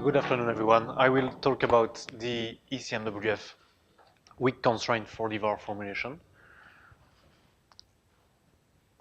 So good afternoon, everyone. I will talk about the ECMWF weak-constraint 4D-Var formulation.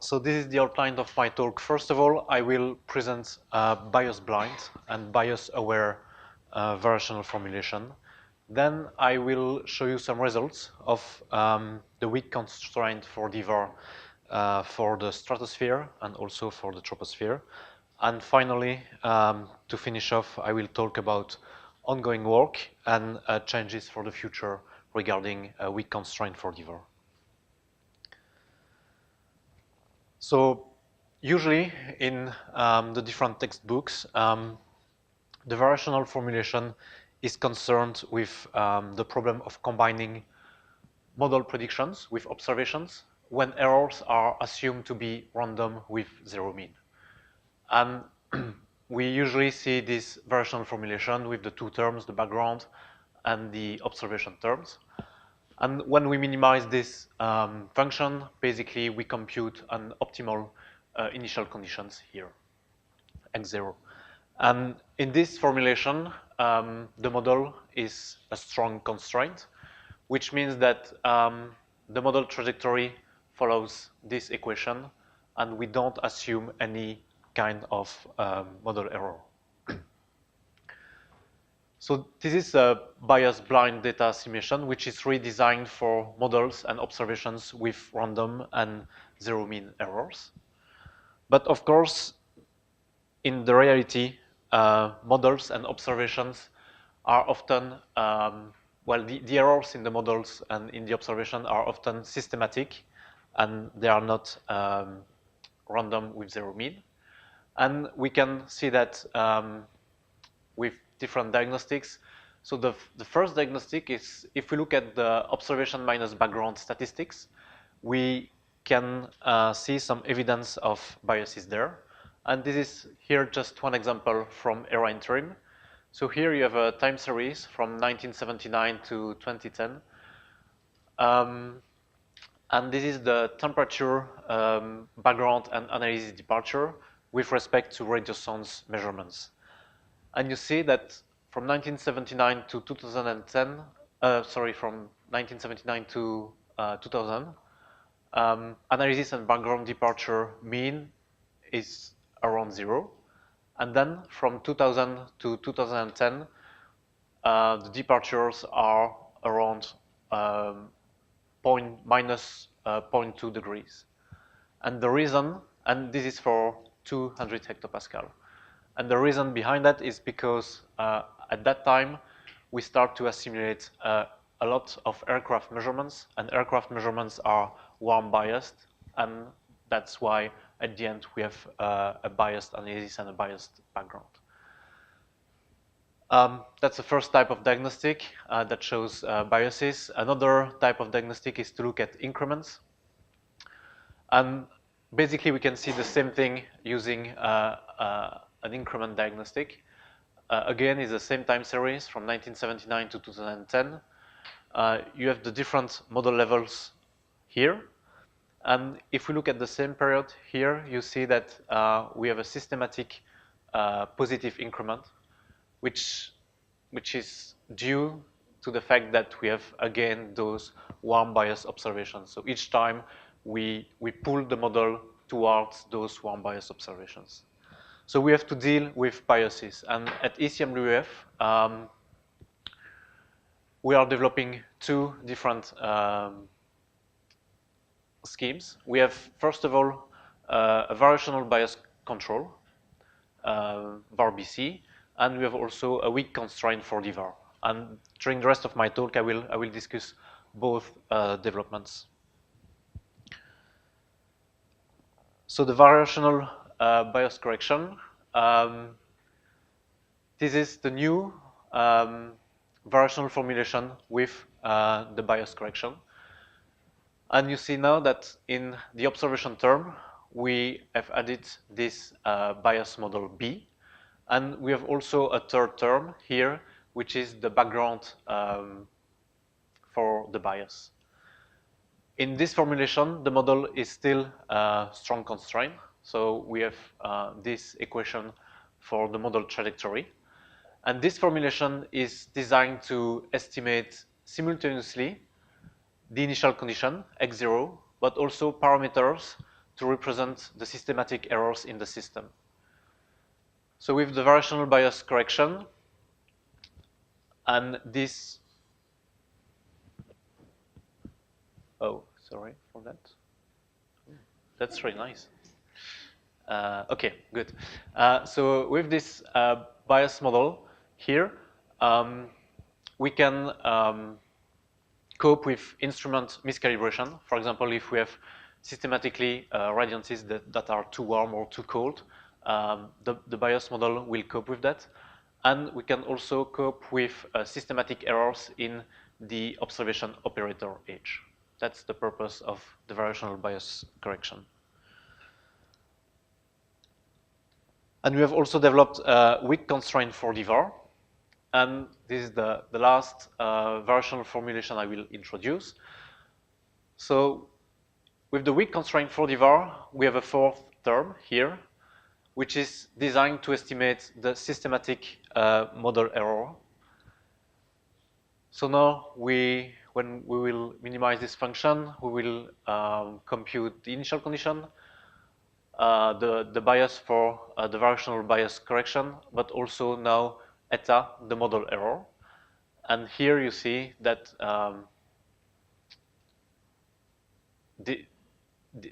So this is the outline of my talk. First of all, I will present bias-blind and bias-aware variational formulation. Then I will show you some results of the weak-constraint 4D-Var for the stratosphere and also for the troposphere. And finally, to finish off, I will talk about ongoing work and changes for the future regarding weak-constraint 4D-Var. So usually in the different textbooks, the variational formulation is concerned with the problem of combining model predictions with observations when errors are assumed to be random with zero mean. And we usually see this variational formulation with the two terms, the background and the observation terms. And when we minimize this function, basically we compute an optimal initial conditions here, x0. And in this formulation, the model is a strong constraint, which means that the model trajectory follows this equation, and we don't assume any kind of model error. So this is a bias-blind data assimilation, which is redesigned for models and observations with random and zero mean errors. But of course, in the reality, models and observations are often, well, the errors in the models and in the observation are often systematic, and they are not random with zero mean. And we can see that with different diagnostics. So the first diagnostic is, if we look at the observation minus background statistics, we can see some evidence of biases there. And this is here just one example from ERA interim. So here you have a time series from 1979 to 2010. And this is the temperature, background, and analysis departure with respect to radio sounds measurements. And you see that from 1979 to 2010, from 1979 to 2000, analysis and background departure mean is around 0. And then from 2000 to 2010, the departures are around minus 0.2 degrees. And the reason, and this is for 200 hectopascal. And the reason behind that is because at that time, we start to assimilate a lot of aircraft measurements, and aircraft measurements are warm biased, and that's why at the end we have a biased analysis and a biased background. That's the first type of diagnostic that shows biases. Another type of diagnostic is to look at increments. And basically we can see the same thing using an increment diagnostic. Again, it's the same time series from 1979 to 2010. You have the different model levels here. And if we look at the same period here, you see that we have a systematic positive increment, which is due to the fact that we have, again, those warm bias observations. So each time we pull the model towards those warm bias observations. So we have to deal with biases. And at ECMWF, we are developing two different schemes. We have, first of all, a variational bias control, VAR-BC, and we have also a weak constraint 4D-Var. And during the rest of my talk, I will discuss both developments. So the variational bias correction. This is the new variational formulation with the bias correction. And you see now that in the observation term, we have added this bias model B. And we have also a third term here, which is the background for the bias. In this formulation, the model is still a strong constraint. So we have this equation for the model trajectory. And this formulation is designed to estimate simultaneously the initial condition, x0, but also parameters to represent the systematic errors in the system. So with the variational bias correction, and this, oh, sorry for that. That's really nice. Okay, good. So with this bias model here, we can cope with instrument miscalibration. For example, if we have systematically radiances that are too warm or too cold, the bias model will cope with that. And we can also cope with systematic errors in the observation operator H. That's the purpose of the variational bias correction. And we have also developed a weak-constraint 4D-Var. And this is the last variational formulation I will introduce. So with the weak-constraint 4D-Var, we have a fourth term here, which is designed to estimate the systematic model error. So now when we will minimize this function, we will compute the initial condition, the bias for the variational bias correction, but also now eta, the model error. And here you see that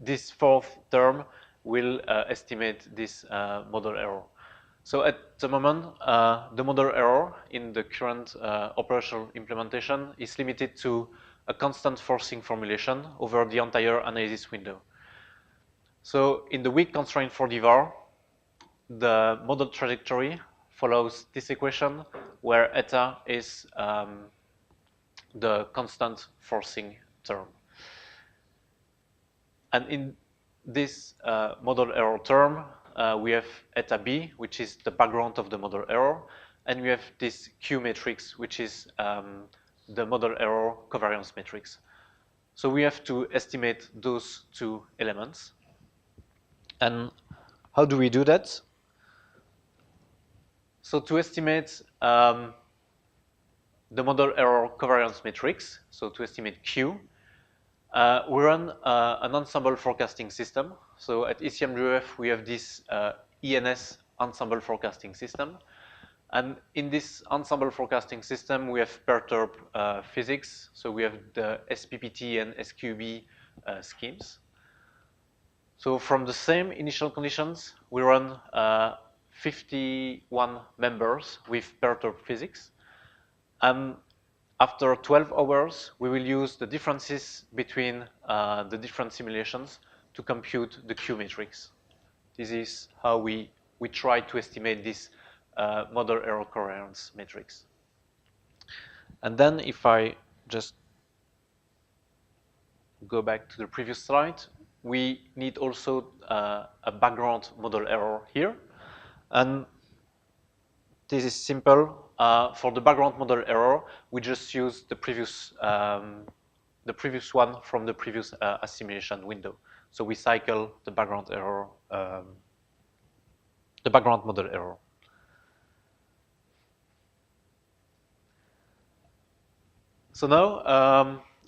this fourth term will estimate this model error. So at the moment, the model error in the current operational implementation is limited to a constant forcing formulation over the entire analysis window. So in the weak-constraint 4D-Var, the model trajectory follows this equation where eta is the constant forcing term. And in this model error term, we have eta b, which is the background of the model error, and we have this Q matrix, which is the model error covariance matrix. So we have to estimate those two elements. And how do we do that? So to estimate the model error covariance matrix, so to estimate Q, we run an ensemble forecasting system. So at ECMWF, we have this ENS ensemble forecasting system. And in this ensemble forecasting system, we have perturb physics. So we have the SPPT and SKEB schemes. So from the same initial conditions, we run 51 members with perturbed physics. And after 12 hours, we will use the differences between the different simulations to compute the Q matrix. This is how we try to estimate this model error covariance matrix. And then if I just go back to the previous slide, we need also a background model error here. And this is simple. For the background model error, we just use the previous one from the previous assimilation window. So we cycle the background error, the background model error. So now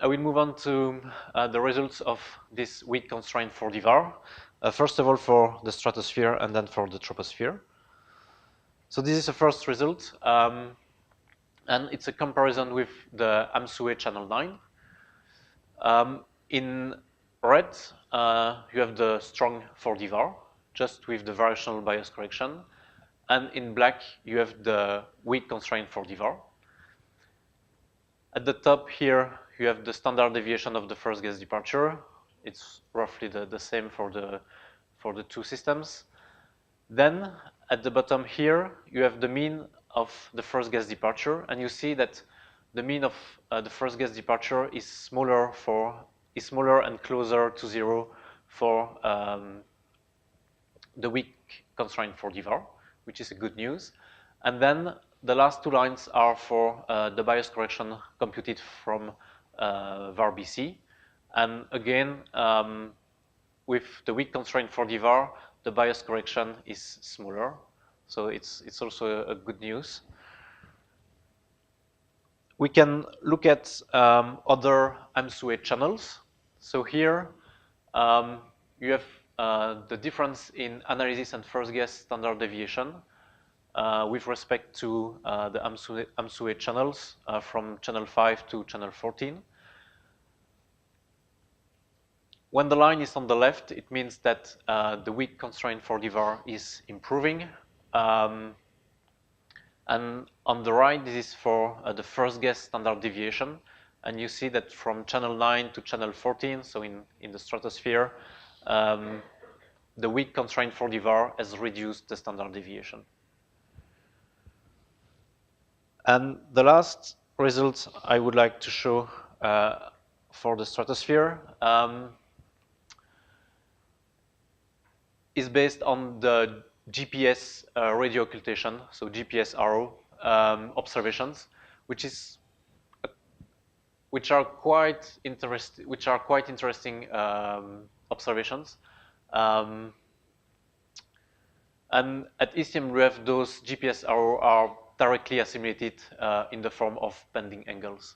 I will move on to the results of this weak-constraint 4D-Var. First of all for the stratosphere and then for the troposphere. So this is the first result, and it's a comparison with the AMSUE channel 9. In red, you have the strong 4D-Var, just with the variational bias correction, and in black, you have the weak-constraint 4D-Var. At the top here, you have the standard deviation of the first gas departure. It's roughly the same for the two systems. Then, at the bottom here, you have the mean of the first gas departure, and you see that the mean of the first gas departure is smaller and closer to zero for the weak-constraint 4D-Var, which is a good news. And then the last two lines are for the bias correction computed from VAR-BC. And again, with the weak-constraint 4D-Var, the bias correction is smaller. So it's also a good news. We can look at other AMSUA channels. So here you have the difference in analysis and first guess standard deviation with respect to the AMSUA channels from channel 5 to channel 14. When the line is on the left, it means that the weak constraint 4D-Var is improving. And on the right, this is for the first guess standard deviation. And you see that from channel 9 to channel 14, so in the stratosphere, the weak constraint 4D-Var has reduced the standard deviation. And the last result I would like to show for the stratosphere is based on the GPS radio occultation, so GPS RO observations, which are quite interesting observations. And at ECMWF, those GPS RO are directly assimilated in the form of bending angles.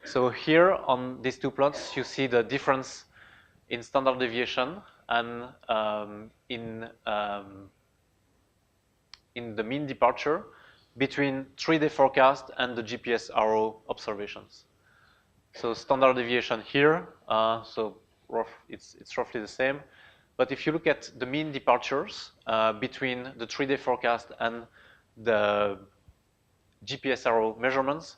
So here on these two plots, you see the difference in standard deviation and in the mean departure between 3-day forecast and the GPS RO observations. So standard deviation here, it's roughly the same. But if you look at the mean departures between the 3-day forecast and the GPS RO measurements,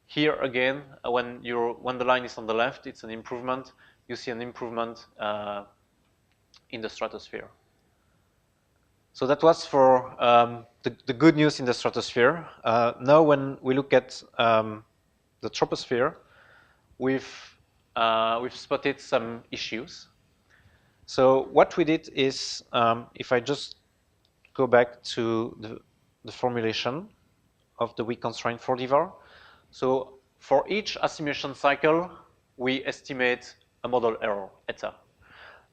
here again, when the line is on the left, it's an improvement. You see an improvement in the stratosphere. So that was for the good news in the stratosphere. Now, when we look at the troposphere, we've spotted some issues. So what we did is, if I just go back to the formulation of the weak constraint 4D-Var. So for each assimilation cycle, we estimate a model error, eta.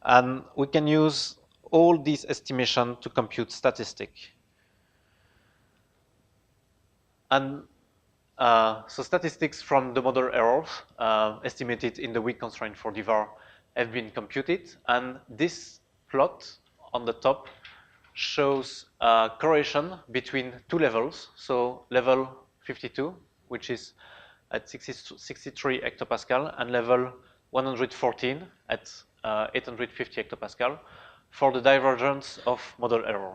And we can use all these estimations to compute statistic. And so statistics from the model errors estimated in the weak constraint 4D-Var have been computed. And this plot on the top shows a correlation between two levels. So level 52, which is at 63 hectopascal, and level 114 at 850 hectopascal for the divergence of model error.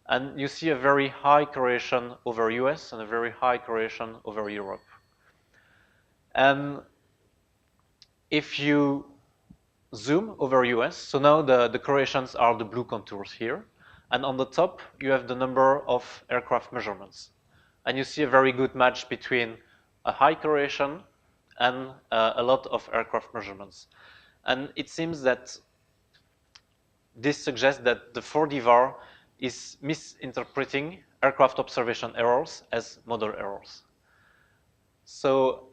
And you see a very high correlation over US and a very high correlation over Europe. And if you zoom over US, so now the correlations are the blue contours here. And on the top, you have the number of aircraft measurements. And you see a very good match between a high correlation and a lot of aircraft measurements. And it seems that this suggests that the 4D-Var is misinterpreting aircraft observation errors as model errors. So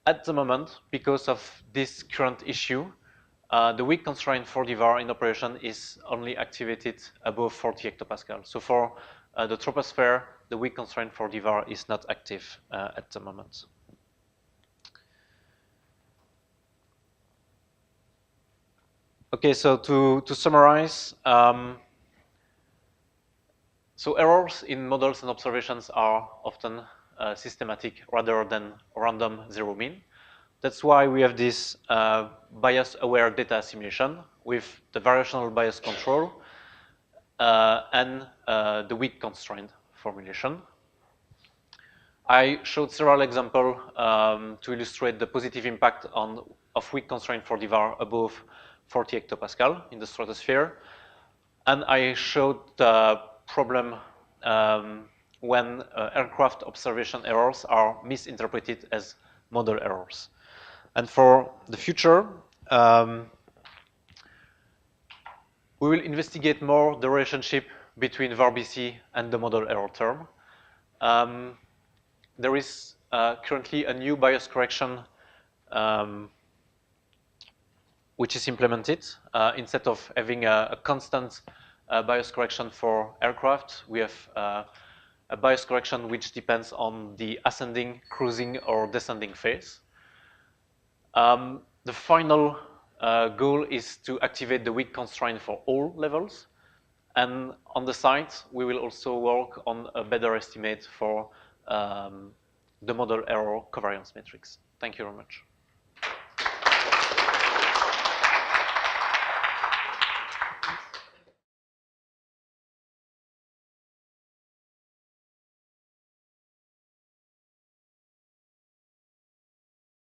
at the moment, because of this current issue, the weak constraint 4D-Var in operation is only activated above 40 hectopascal. So for the troposphere, the weak constraint 4D-Var is not active at the moment. Okay, so to summarize, so errors in models and observations are often systematic rather than random zero mean. That's why we have this bias-aware data assimilation with the variational bias control and the weak constraint formulation. I showed several examples to illustrate the positive impact of weak constraint 4D-Var above 40 hectopascal in the stratosphere. And I showed the problem when aircraft observation errors are misinterpreted as model errors. And for the future, we will investigate more the relationship between VAR-BC and the model error term. There is currently a new bias correction which is implemented. Instead of having a constant bias correction for aircraft, we have a bias correction which depends on the ascending, cruising, or descending phase. The final goal is to activate the weak constraint for all levels. And on the site, we will also work on a better estimate for the model error covariance matrix. Thank you very much.